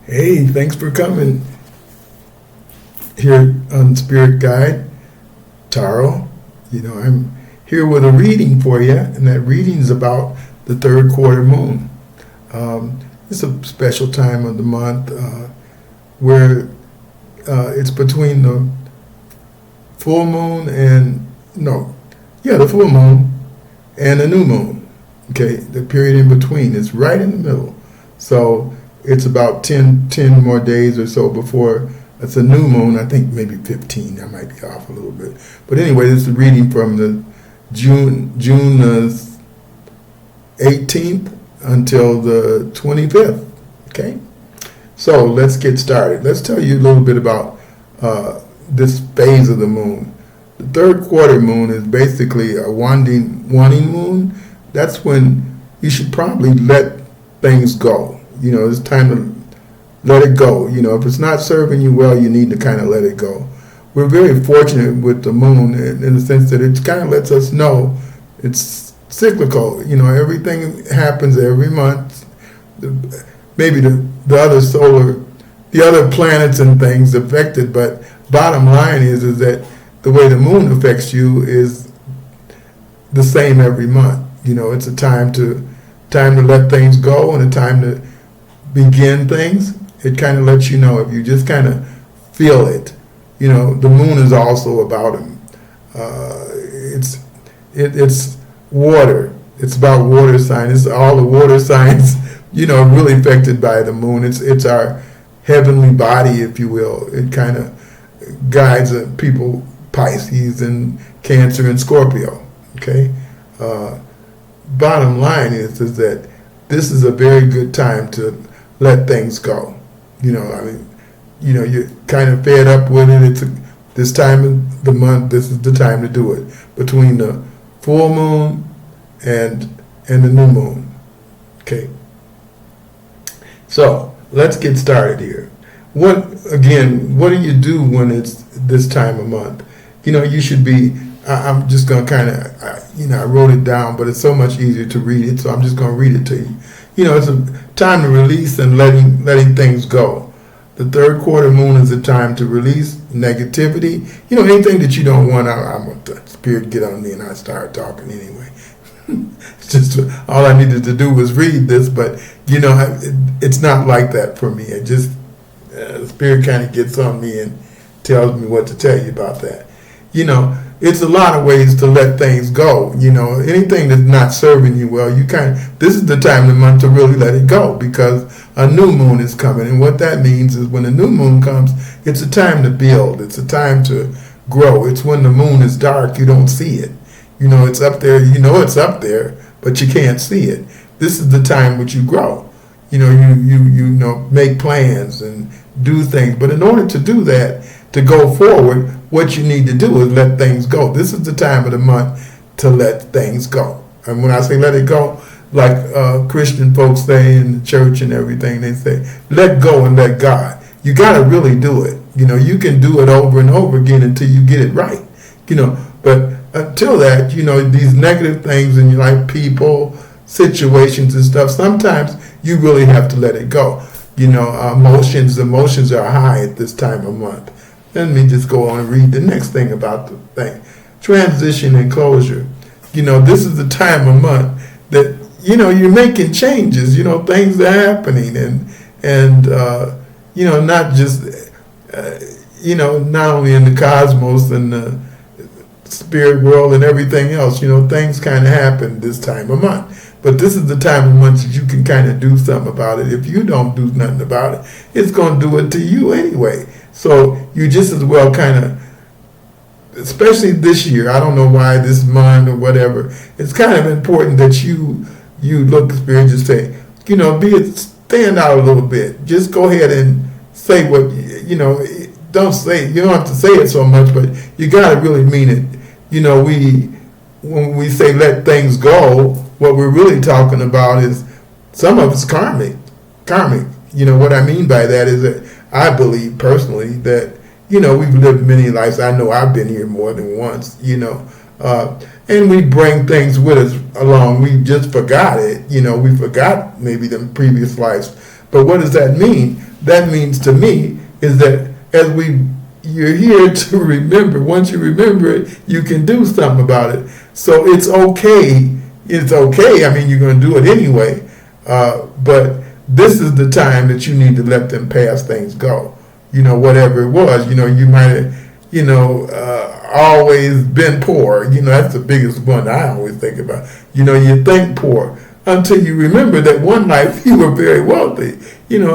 Hey, thanks for coming here on Spirit Guide, Taro. I'm here with a reading for you, and that reading is about the third quarter moon. It's a special time of the month where it's between the full moon the full moon and the new moon. Okay, the period in between is right in the middle. So it's about 10 more days or so before it's a new moon. I think maybe 15. I might be off a little bit. But anyway, this is a reading from the June 18th until the 25th. Okay? So let's get started. Let's tell you a little bit about this phase of the moon. The third quarter moon is basically a waning moon. That's when you should probably let things go. It's time to let it go. If it's not serving you well, you need to kind of let it go. We're very fortunate with the moon in the sense that it kind of lets us know it's cyclical. Everything happens every month. Maybe the other planets and things affected, but bottom line is that the way the moon affects you is the same every month. It's a time to let things go and a time to begin things. It kind of lets you know if you just kind of feel it. The moon is also about it's water. It's about water signs. All the water signs, really affected by the moon. It's our heavenly body, if you will. It kind of guides people, Pisces and Cancer and Scorpio. Okay. Bottom line is that this is a very good time to let things go. You're kind of fed up with it. It's this time of the month. This is the time to do it between the full moon and the new moon. Okay. So let's get started here. What do you do when it's this time of month? You should be. I'm just going to kind of, I wrote it down, but it's so much easier to read it, so I'm just going to read it to you. It's a time to release and letting things go. The third quarter moon is a time to release negativity. Anything that you don't want, I'm going to spirit get on me and I start talking anyway. It's just all I needed to do was read this, but, it's not like that for me. It just, spirit kind of gets on me and tells me what to tell you about that. It's a lot of ways to let things go. Anything that's not serving you well, this is the time of the month to really let it go because a new moon is coming. And what that means is when a new moon comes, it's a time to build. It's a time to grow. It's when the moon is dark, you don't see it. It's up there, it's up there, but you can't see it. This is the time which you grow. You make plans and do things. But in order to do that, to go forward, what you need to do is let things go. This is the time of the month to let things go. And when I say let it go, like Christian folks say in the church and everything, they say, let go and let God. You got to really do it. You can do it over and over again until you get it right. But until that, these negative things in your life, people, situations and stuff, sometimes you really have to let it go. Emotions are high at this time of month. Let me just go on and read the next thing about the thing. Transition and closure. This is the time of month that, you're making changes. Things are happening and not just, not only in the cosmos and the spirit world and everything else. Things kind of happen this time of month. But this is the time of month that you can kind of do something about it. If you don't do nothing about it, it's going to do it to you anyway. So you just as well kind of, especially this year, I don't know why this month or whatever, it's kind of important that you look at spirit and just say, stand out a little bit. Just go ahead and say what, don't say, you don't have to say it so much, but you got to really mean it. When we say let things go, what we're really talking about is some of it's karmic. What I mean by that is that I believe personally that, we've lived many lives. I know I've been here more than once, and we bring things with us along. We just forgot it. We forgot maybe the previous lives. But what does that mean? That means to me is that you're here to remember. Once you remember it, you can do something about it. So it's okay. It's okay. I mean, you're going to do it anyway. But this is the time that you need to let them past things go. Whatever it was. You might have, always been poor. That's the biggest one I always think about. You think poor until you remember that one life you were very wealthy. And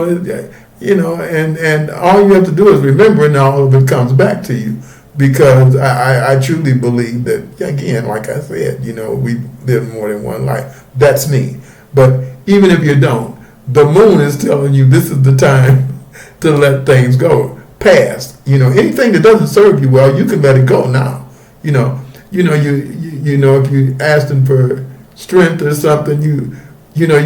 all you have to do is remember, and all of it comes back to you. Because I truly believe that, again, like I said, we live more than one life. That's me. But even if you don't, the moon is telling you this is the time to let things go. Past. Anything that doesn't serve you well, you can let it go now. If you ask them for strength or something, you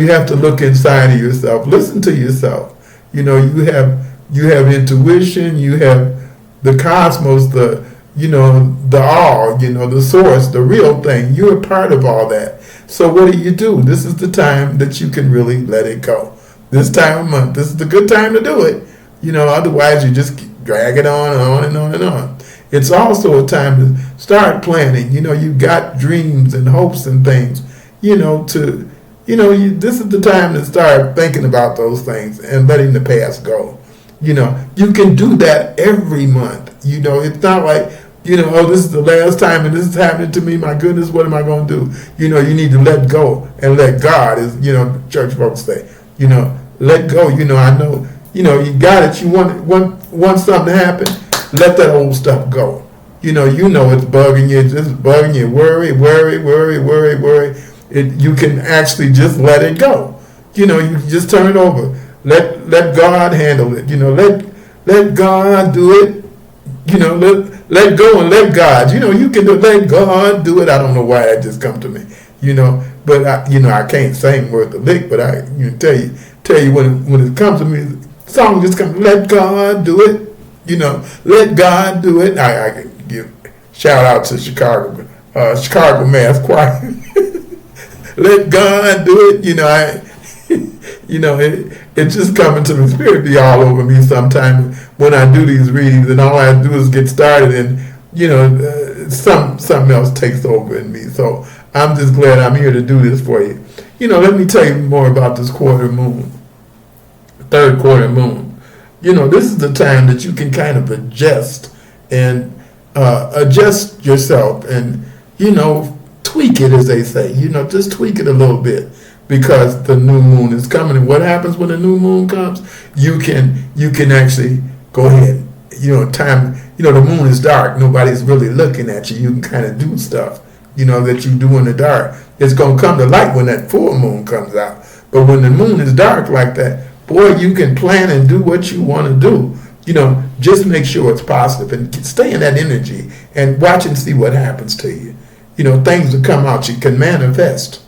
have to look inside of yourself. Listen to yourself. You have intuition, you have the cosmos, the all, the source, the real thing. You're a part of all that. So what do? This is the time that you can really let it go. This time of month, this is the good time to do it. Otherwise you just drag it on and on and on and on. It's also a time to start planning. You've got dreams and hopes and things, this is the time to start thinking about those things and letting the past go. You can do that every month. It's not like, this is the last time and this is happening to me. My goodness, what am I going to do? You need to let go and let God, as, church folks say, let go. I know, you got it. You want something to happen. Let that old stuff go. It's bugging you. It's just bugging you. Worry. You can actually just let it go. You just turn it over. Let God handle it. Let God do it. Let go and let God. You can let God do it. I don't know why that just come to me. But I can't sing worth a lick. But I tell you when it comes to me, the song just comes. Let God do it. Let God do it. I can give shout out to Chicago Mass Choir. Let God do it. It's just coming to the Spirit be all over me sometimes when I do these readings, and all I do is get started, and something else takes over in me. So I'm just glad I'm here to do this for you. Let me tell you more about this third quarter moon. This is the time that you can kind of adjust yourself and tweak it, as they say. Just tweak it a little bit. Because the new moon is coming, and what happens when the new moon comes? You can actually go ahead. The moon is dark. Nobody's really looking at you. You can kind of do stuff, that you do in the dark. It's gonna come to light when that full moon comes out. But when the moon is dark like that, boy, you can plan and do what you want to do. Just make sure it's positive and stay in that energy and watch and see what happens to you. Things will come out. You can manifest.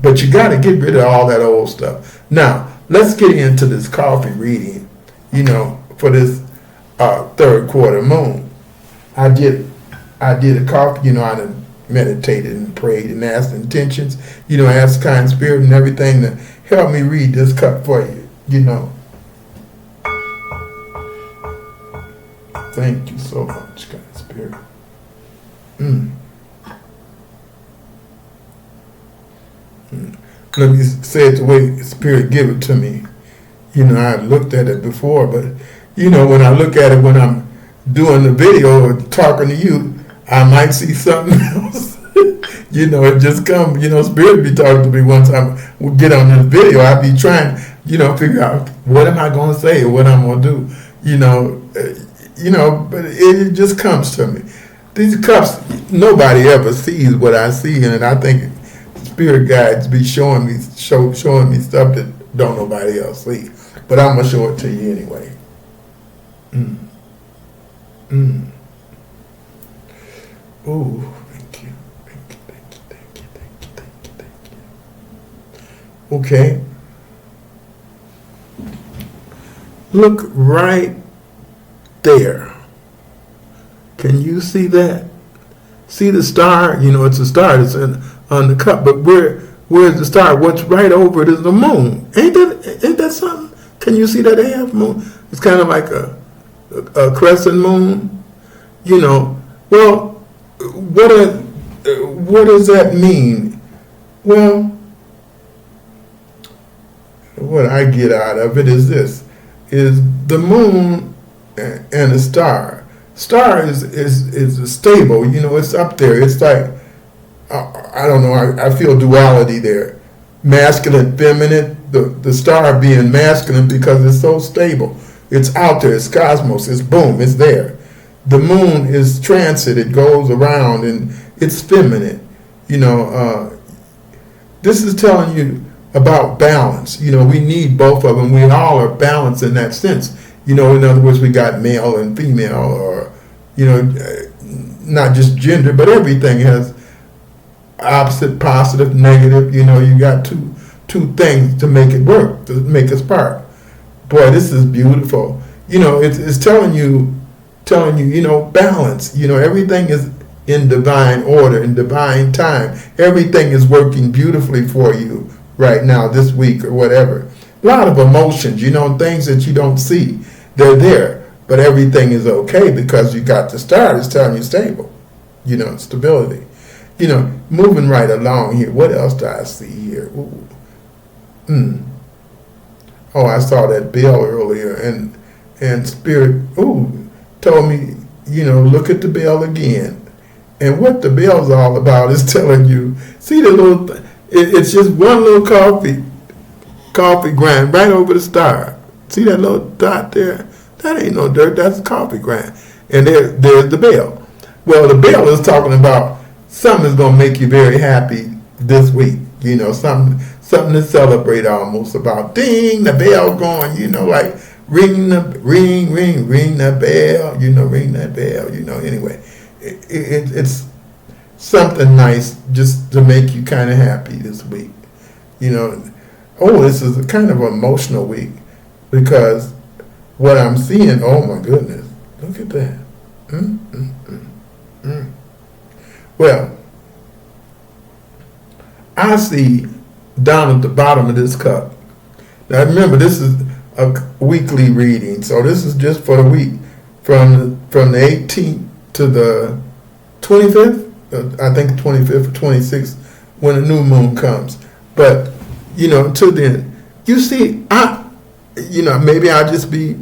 But you got to get rid of all that old stuff. Now, let's get into this coffee reading, for this third quarter moon. I did a coffee, I meditated and prayed and asked intentions, asked kind spirit and everything to help me read this cup for you, Thank you so much, kind spirit. Let me say it the way Spirit give it to me. I looked at it before, but when I look at it when I'm doing the video or talking to you, I might see something else. It just comes. Spirit be talking to me one time. We'll get on this video. I'll be trying, figure out what am I going to say or what I'm going to do. But it just comes to me. These cups, nobody ever sees what I see, and I think Spirit guides be showing me stuff that don't nobody else see. But I'm gonna show it to you anyway. Oh, thank you. Okay. Look right there. Can you see that? See the star? It's a star. It's on the cup. But where's the star? What's right over it is the moon. Ain't that something? Can you see that half moon? It's kind of like a crescent moon. You know, well, what does that mean? Well, what I get out of it is this: is the moon and a star. Star is stable. You know, it's up there. It's like I don't know. I feel duality there, masculine, feminine. The star being masculine because it's so stable. It's out there. It's cosmos. It's boom. It's there. The moon is transit. It goes around and it's feminine. You know, this is telling you about balance. You know, we need both of them. We all are balanced in that sense. You know, in other words, we got male and female, or, you know, not just gender, but everything has opposite, positive, negative. You know, you got two things to make it work, to make us part. Boy, this is beautiful. You know, it's telling you, you know, balance. You know, everything is in divine order, in divine time. Everything is working beautifully for you right now, this week or whatever. A lot of emotions, you know, things that you don't see. They're there, but everything is okay because you got the star. It's telling you stable, you know, stability. You know, moving right along here. What else do I see here? Ooh. Oh, I saw that bell earlier, and Spirit, told me, you know, look at the bell again. And what the bell's all about is telling you, see the little, it's just one little coffee grind right over the star. See that little dot there? That ain't no dirt, that's a coffee grind. And there's the bell. Well, the bell is talking about something that's going to make you very happy this week. You know, something to celebrate almost about. Ding, the bell going, you know, like ring that bell, you know, ring that bell, you know, anyway. It's something nice just to make you kind of happy this week. You know, this is a kind of emotional week because what I'm seeing, oh my goodness, look at that. Well, I see down at the bottom of this cup. Now remember, this is a weekly reading, so this is just for the week from the 18th to the 25th. I think 25th or 26th when a new moon comes. But you know, until then, you see, maybe I'll just be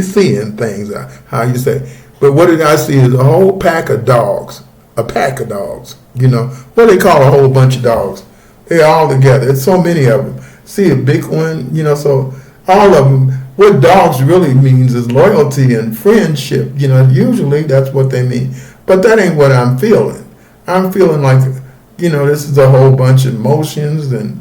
seeing things. How you say? But what did I see is a whole pack of dogs. A pack of dogs. You know what they call a whole bunch of dogs. They're all together. It's so many of them. See a big one, you know, so all of them. What dogs really means is loyalty and friendship. You know, usually that's what they mean. But that ain't what I'm feeling. I'm feeling like, you know, this is a whole bunch of emotions and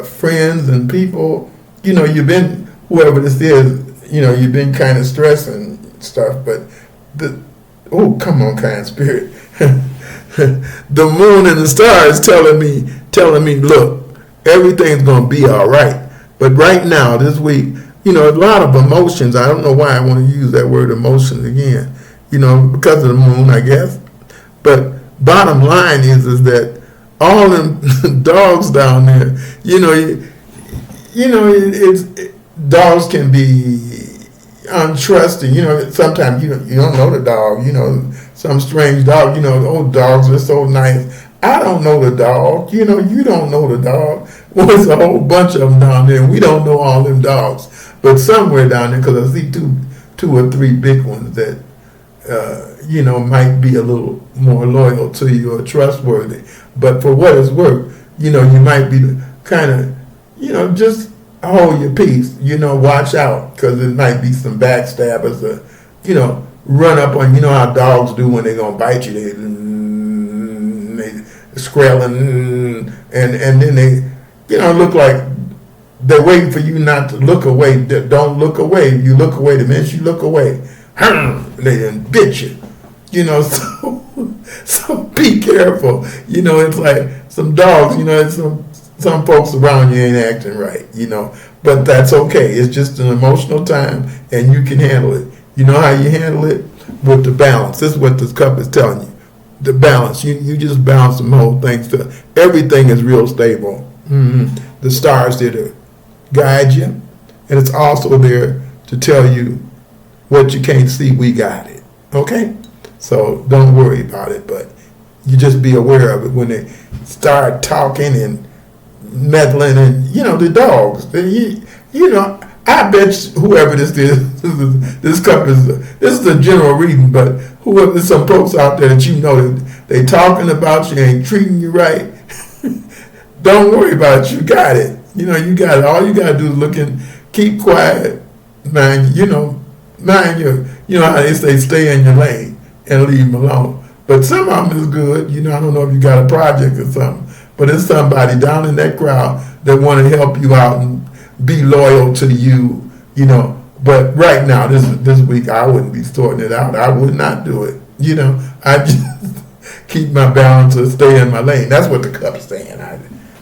friends and people. You know, you've been, whoever this is, you know, you've been kind of stressing stuff. But come on, kind spirit. The moon and the stars telling me, look, everything's going to be all right. But right now, this week, you know, a lot of emotions. I don't know why I want to use that word emotions again, you know, because of the moon, I guess. But bottom line is that all them dogs down there, dogs can be untrusting. You know, sometimes you don't know the dog, you know, some strange dog, you know, dogs are so nice. I don't know the dog, you know, you don't know the dog. Well, there's a whole bunch of them down there, and we don't know all them dogs. But somewhere down there, because I see two or three big ones that, you know, might be a little more loyal to you or trustworthy. But for what it's worth, you know, you might be kind of, you know, just hold your peace, you know, watch out, because there might be some backstabbers or, you know, run up on, you know how dogs do when they're going to bite you. They squealing, and then they, you know, look like they're waiting for you not to look away. Don't look away. You look away. The minute you look away, they done bit you. You know, so be careful. You know, it's like some dogs, you know, some folks around you ain't acting right, you know. But that's okay. It's just an emotional time, and you can handle it. You know how you handle it? With the balance. This is what this cup is telling you. The balance. You just balance the whole thing. So everything is real stable. The stars there to guide you and it's also there to tell you what you can't see, we got it. Okay? So don't worry about it, but you just be aware of it when they start talking and meddling, and the dogs. I bet whoever this is, this cup is a general reading, but whoever, there's some folks out there that that they talking about you, ain't treating you right. Don't worry about it. You got it. You got it. All you got to do is look and keep quiet, mind your, how they say, stay in your lane and leave them alone. But some of them is good. I don't know if you got a project or something, but it's somebody down in that crowd that want to help you out and be loyal to you, But right now, this week, I wouldn't be sorting it out. I would not do it. I just keep my balance and stay in my lane. That's what the cup's saying.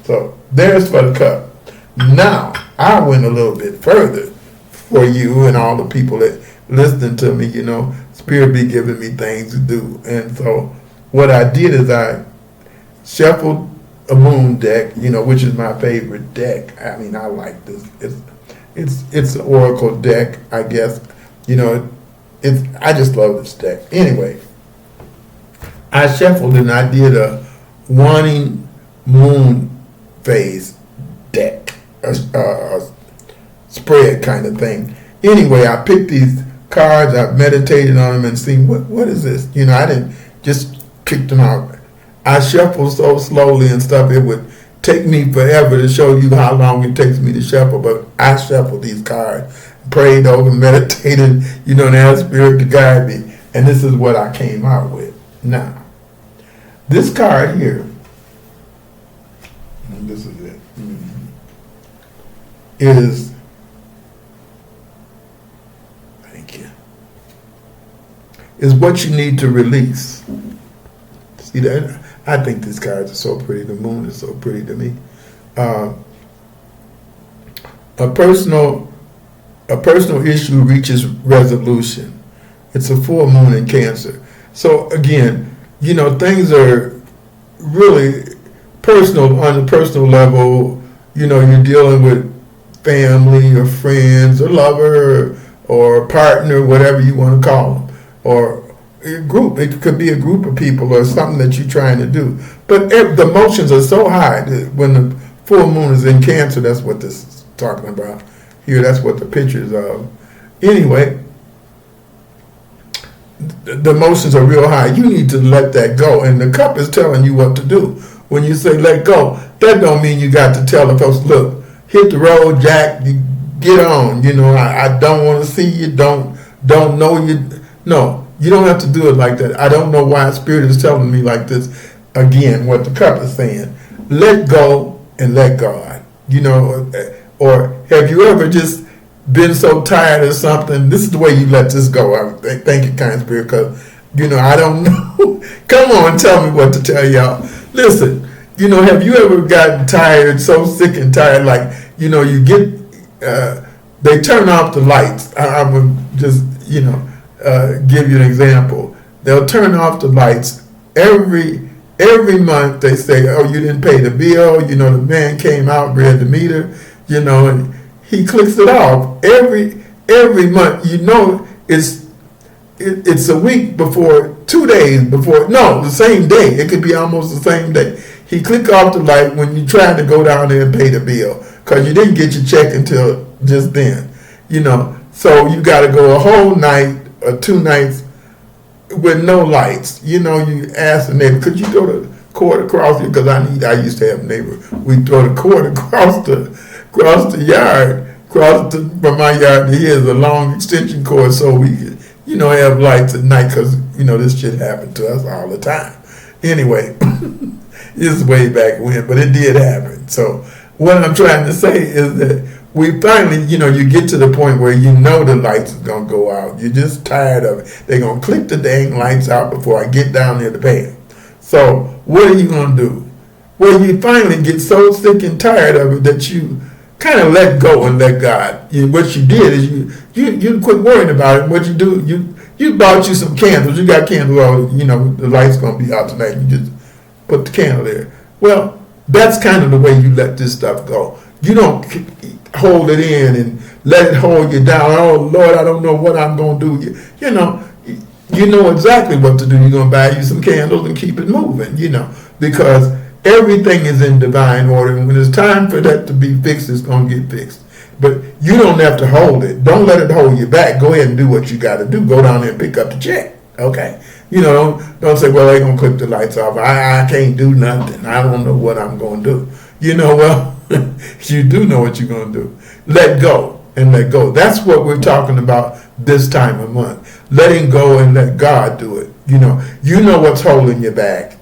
So there's for the cup. Now, I went a little bit further for you and all the people that listening to me. Spirit be giving me things to do. And so what I did is I shuffled a moon deck, which is my favorite deck. I mean, I like this. It's an oracle deck, I guess. I just love this deck. Anyway, I shuffled and I did a wanting moon phase deck, a spread kind of thing. Anyway, I picked these cards, I meditated on them and seen what is this? I didn't just pick them out. I shuffle so slowly and stuff, it would take me forever to show you how long it takes me to shuffle, but I shuffled these cards, prayed over, meditated, and asked Spirit to guide me, and this is what I came out with. Now, this card here, and this is it, is, thank you, is what you need to release. See that? I think these cards are so pretty. The moon is so pretty to me. A personal issue reaches resolution. It's a full moon in Cancer. So again, things are really personal on a personal level. You're dealing with family or friends or lover or partner, whatever you want to call them, or a group. It could be a group of people or something that you're trying to do. But the emotions are so high that when the full moon is in Cancer, that's what this is talking about here. That's what the picture is of. Anyway, the emotions are real high. You need to let that go. And the cup is telling you what to do. When you say let go, that don't mean you got to tell the folks, look, hit the road, Jack, you get on. I don't want to see you, don't know you. No. You don't have to do it like that. I don't know why Spirit is telling me like this. Again, what the cup is saying. Let go and let God. Or have you ever just been so tired of something? This is the way you let this go. Thank you, kind Spirit, because, I don't know. Come on, tell me what to tell y'all. Listen, have you ever gotten tired, so sick and tired, like, you get, they turn off the lights. I would just, give you an example. They'll turn off the lights every month. They say, oh, you didn't pay the bill. The man came out, read the meter, and he clicks it off every month. It's a week before, 2 days before, no, the same day. It could be almost the same day. He click off the light when you trying to go down there and pay the bill because you didn't get your check until just then, So you got to go a whole night or 2 nights with no lights. You ask the neighbor, could you throw the cord across here? Because I used to have a neighbor. We throw the cord across the yard, from my yard to here is a long extension cord so we could, have lights at night because, this shit happened to us all the time. Anyway, this is way back when, but it did happen. So what I'm trying to say is that we finally, you get to the point where the lights is going to go out. You're just tired of it. They're going to click the dang lights out before I get down there to pay them. So what are you going to do? Well, you finally get so sick and tired of it that you kind of let go and let God. What you did is you quit worrying about it. What you do, you bought you some candles. You got candles, the light's going to be out tonight. You just put the candle there. Well, that's kind of the way you let this stuff go. You don't hold it in and let it hold you down. Oh, Lord, I don't know what I'm going to do. You know exactly what to do. You're going to buy you some candles and keep it moving, because everything is in divine order. And when it's time for that to be fixed, it's going to get fixed. But you don't have to hold it. Don't let it hold you back. Go ahead and do what you got to do. Go down there and pick up the check. Okay? Don't say, well, they're going to clip the lights off. I can't do nothing. I don't know what I'm going to do. Well, you do know what you're going to do. Let go and let go. That's what we're talking about this time of month. Letting go and let God do it. You know what's holding you back.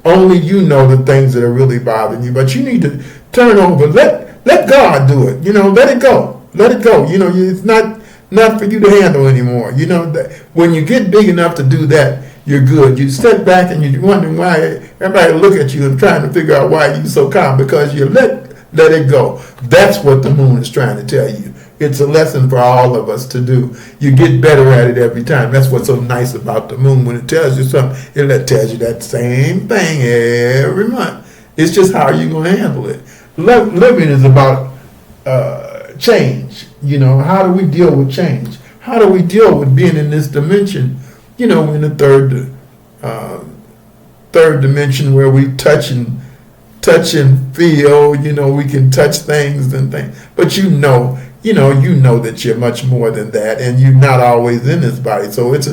Only you know the things that are really bothering you. But you need to turn over. Let God do it. Let it go. Let it go. It's not for you to handle anymore. That when you get big enough to do that, you're good. You step back and you're wondering why everybody look at you and trying to figure out why you're so calm, because you let it go. That's what the moon is trying to tell you. It's a lesson for all of us to do. You get better at it every time. That's what's so nice about the moon. When it tells you something, it tells you that same thing every month. It's just how you're going to handle it. Living is about change. How do we deal with change? How do we deal with being in this dimension? In the third dimension where we touch and feel. We can touch things and things. But you know that you're much more than that, and you're not always in this body. So it's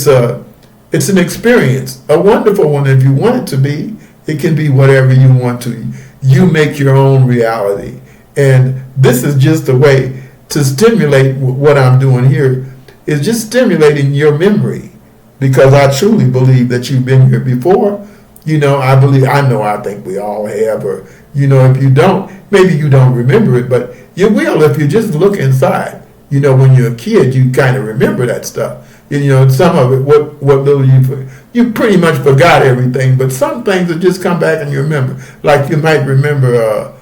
an experience, a wonderful one if you want it to be. It can be whatever you want to. You make your own reality. And this is just a way to stimulate what I'm doing here, is just stimulating your memory, because I truly believe that you've been here before. I think we all have, or, if you don't, maybe you don't remember it, but you will if you just look inside. When you're a kid, you kind of remember that stuff. Some of it, what little you pretty much forgot everything, but some things will just come back and you remember. Like you might remember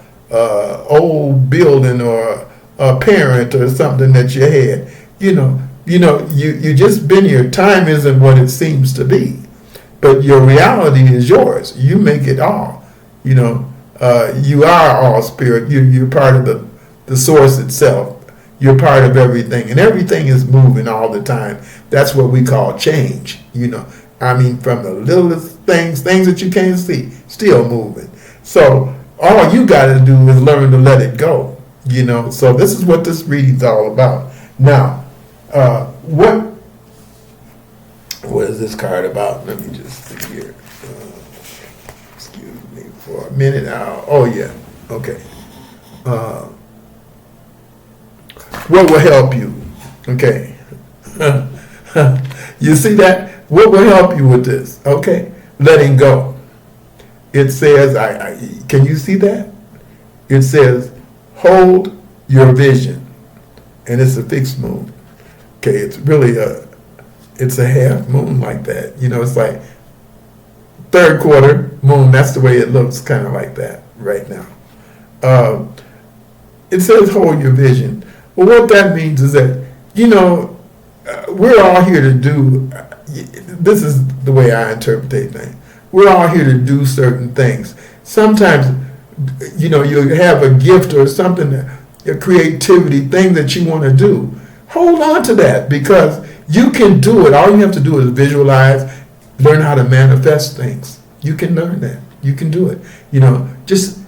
old building or a parent or something that you had. You just been here. Time isn't what it seems to be, but your reality is yours. You make it all. You are all spirit. You're part of the source itself. You're part of everything, and everything is moving all the time. That's what we call change. From the littlest things that you can't see, still moving. So all you got to do is learn to let it go. So this is what this reading's all about. Now, what is this card about? Let me just see here. Excuse me for a minute. Oh yeah. Okay. What will help you? Okay. You see that? What will help you with this? Okay. Letting go. It says, can you see that? It says, hold your vision. And it's a fixed moon. Okay, it's really it's a half moon like that. It's like third quarter moon. That's the way it looks, kind of like that right now. It says hold your vision. Well, what that means is that, we're all here to do, this is the way I interpret things. We're all here to do certain things. Sometimes, you have a gift or something, a creativity, thing that you want to do. Hold on to that, because you can do it. All you have to do is visualize, learn how to manifest things. You can learn that. You can do it. Just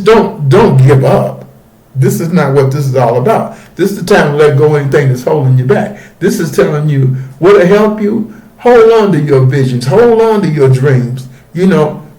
don't give up. This is not what this is all about. This is the time to let go of anything that's holding you back. This is telling you what will help you. Hold on to your visions. Hold on to your dreams.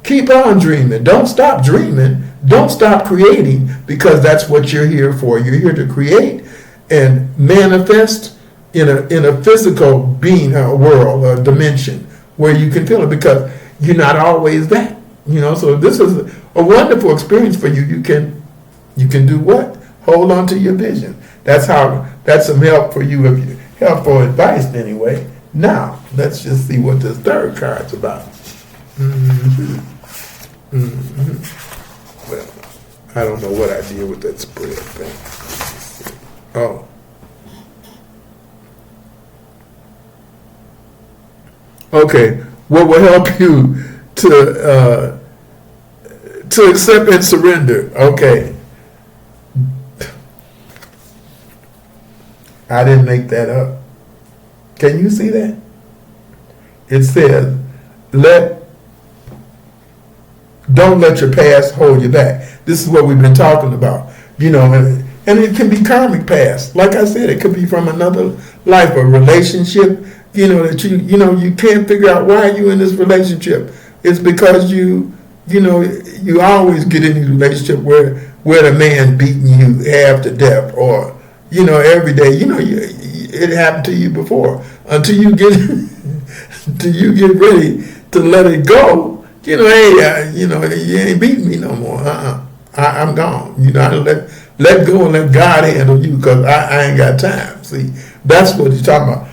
Keep on dreaming. Don't stop dreaming. Don't stop creating, because that's what you're here for. You're here to create and manifest in a physical being, a world, a dimension where you can feel it, because you're not always that. So this is a wonderful experience for you. You can do what? Hold on to your vision. That's some help for you, helpful advice anyway. Now, let's just see what this third card's about. Well, I don't know what I did with that spread thing. Oh. Okay. What will help you to accept and surrender? Okay. I didn't make that up. Can you see that? It says, don't let your past hold you back. This is what we've been talking about. And it can be karmic past. Like I said, it could be from another life, a relationship, that you can't figure out why you're in this relationship. It's because you always get in a relationship where the man beating you half to death, or, every day, it happened to you before. Until you get ready to let it go, hey, you ain't beating me no more. I'm gone. I let go and let God handle you, because I ain't got time. See, that's what he's talking about.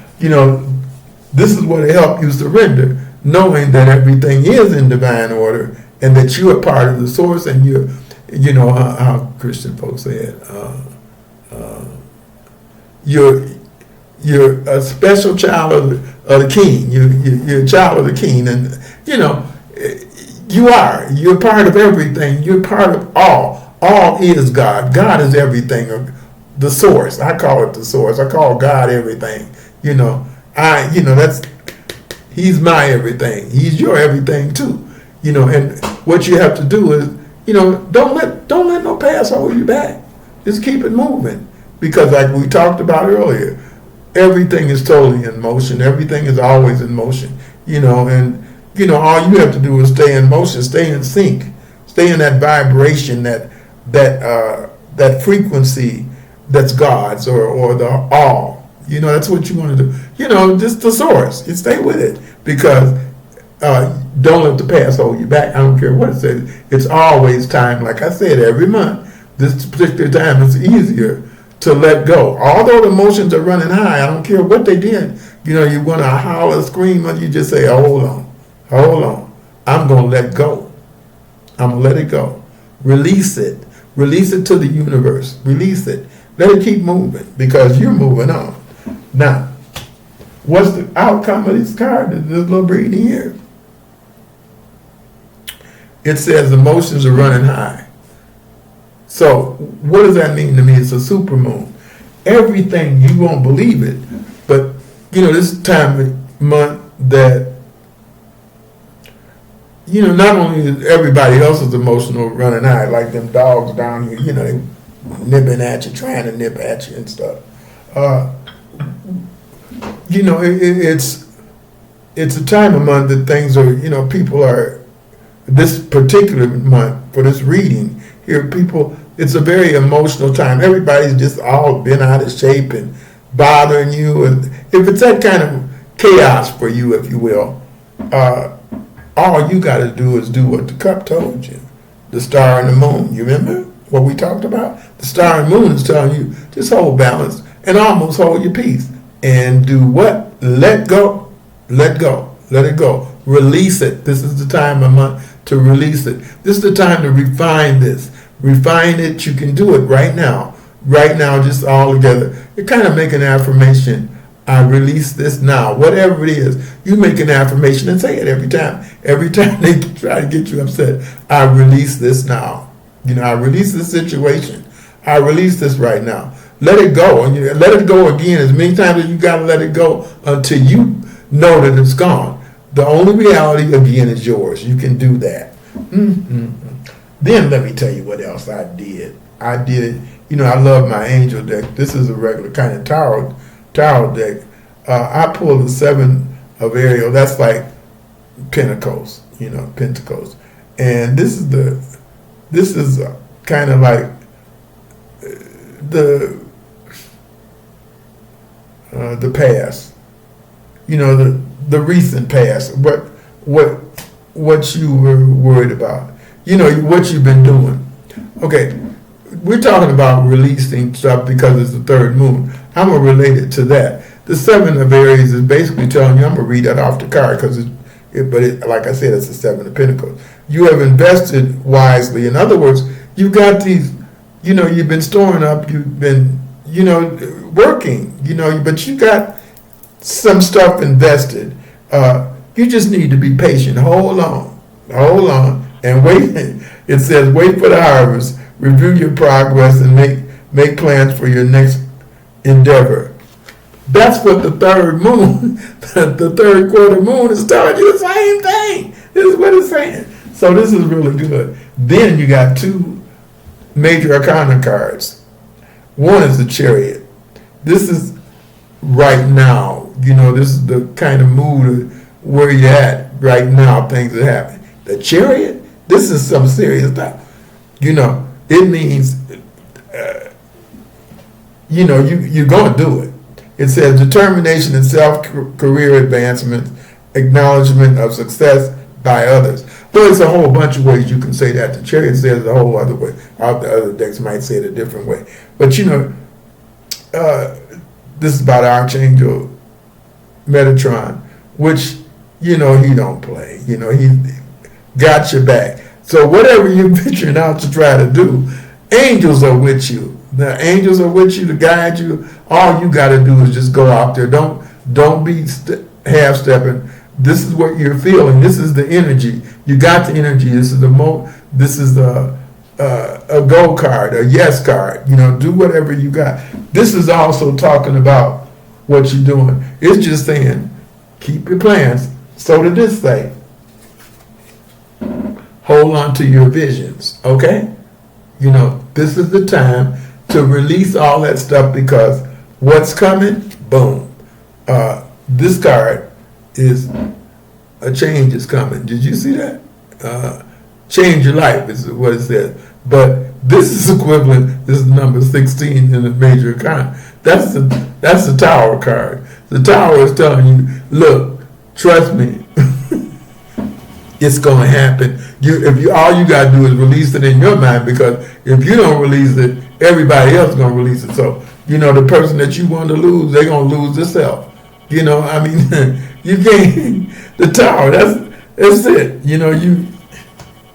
This is what it helps you surrender, knowing that everything is in divine order and that you are part of the source, and you're, how Christian folks say it, you're a special child of the King. You're a child of the King, and you're part of everything. You're part of all. All is God. God is everything. The source. I call it the source. I call God everything. He's my everything. He's your everything too. And what you have to do is, don't let no past hold you back. Just keep it moving. Because like we talked about earlier, everything is totally in motion. Everything is always in motion. And all you have to do is stay in motion, stay in sync, stay in that vibration, that frequency that's God's, or the all. That's what you want to do. Just the source. You stay with it, because don't let the past hold you back. I don't care what it says. It's always time. Like I said, every month, this particular time is easier to let go. Although the emotions are running high, I don't care what they did. You want to holler, scream, or you just say, hold on. I'm going to let go. I'm going to let it go. Release it. Release it to the universe. Release it. Let it keep moving, because you're moving on. Now, what's the outcome of this card? This little reading here. It says emotions are running high. So what does that mean to me? It's a supermoon. Everything, you won't believe it, but this time of month that not only is everybody else's emotional running high, like them dogs down here, they nipping at you, trying to nip at you and stuff. It's a time of month that things are, people are, this particular month for this reading here, people, it's a very emotional time. Everybody's just all been out of shape and bothering you. And if it's that kind of chaos for you, if you will, all you got to do is do what the cup told you. The star and the moon. You remember what we talked about? The star and moon is telling you, just hold balance and almost hold your peace. And do what? Let go. Let go. Let it go. Release it. This is the time of month to release it. This is the time to refine this. Refine it. You can do it right now. Right now, just all together. You kind of make an affirmation. I release this now. Whatever it is, you make an affirmation and say it every time. Every time they try to get you upset, I release this now. I release this situation. I release this right now. Let it go. And you let it go again as many times as you got to let it go until you know that it's gone. The only reality, again, is yours. You can do that. Then let me tell you what else I did. I did it. I love my angel deck. This is a regular kind of tarot deck. I pulled the 7 of Ariel. That's like Pentacles, Pentacles. And this is kind of like the past, the recent past, what you were worried about, what you've been doing. Okay, we're talking about releasing stuff because it's the third moon. I'm going to relate it to that. The 7 of Aries is basically telling you, I'm going to read that off the card because like I said, it's the 7 of Pentacles. You have invested wisely. In other words, you've got these, you've been storing up, you've been, working, but you got some stuff invested. You just need to be patient. Hold on, and wait. It says, wait for the harvest, review your progress, and make plans for your next endeavor. That's what the third moon, the third quarter moon is telling you the same thing. This is what it's saying. So this is really good. Then you got two major arcana cards. One is the Chariot. This is right now. This is the kind of mood where you're at right now. Things are happening. The Chariot. This is some serious stuff. It means, you're going to do it. It says determination and self-career advancement, acknowledgement of success by others. Well, it's a whole bunch of ways you can say that. The Chariot says a whole other way. All the other decks might say it a different way. But, this is about Archangel Metatron, which, he don't play. He got your back. So whatever you're venturing out to try to do, angels are with you. The angels are with you to guide you. All you got to do is just go out there. Don't be half-stepping. This is what you're feeling. This is the energy. You got the energy. This is a go card, a yes card. Do whatever you got. This is also talking about what you're doing. It's just saying, keep your plans. So did this say. Hold on to your visions, okay? This is the time to release all that stuff, because what's coming, boom. This card is a change is coming. Did you see that? Change your life is what it says. But this is equivalent. This is number 16 in the major arcana. That's the Tower card. The Tower is telling you, look, trust me, it's going to happen. All you got to do is release it in your mind, because if you don't release it, everybody else is going to release it. So, the person that you want to lose, they're going to lose themselves. You can't, the Tower, that's it.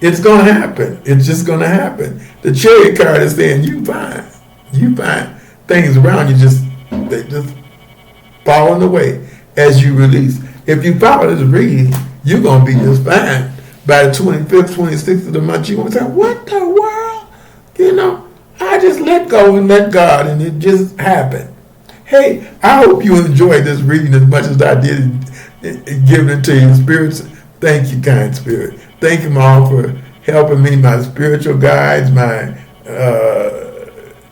It's going to happen. It's just going to happen. The Chariot card is saying you find things around you, they just falling away as you release. If you follow this reading, you're going to be just fine. By the 25th, 26th of the month, you're going to say, what the world? I just let go and let God, and it just happened. Hey, I hope you enjoyed this reading as much as I did giving it to you. Spirits, thank you, kind Spirit. Thank you, all, for helping me, my spiritual guides, my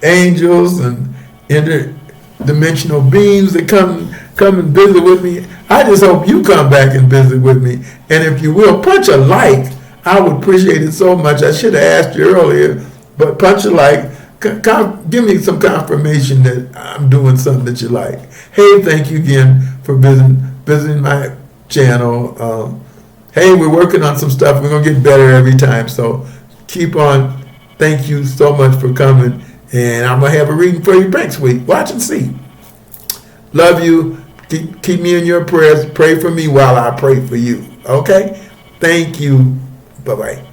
angels, and interdimensional beings that come and visit with me. I just hope you come back and visit with me. And if you will, punch a like. I would appreciate it so much. I should have asked you earlier, but punch a like. Give me some confirmation that I'm doing something that you like. Hey, thank you again for visiting my channel. Hey, we're working on some stuff. We're going to get better every time. So keep on. Thank you so much for coming. And I'm going to have a reading for you next week. Watch and see. Love you. Keep me in your prayers. Pray for me while I pray for you. Okay? Thank you. Bye-bye.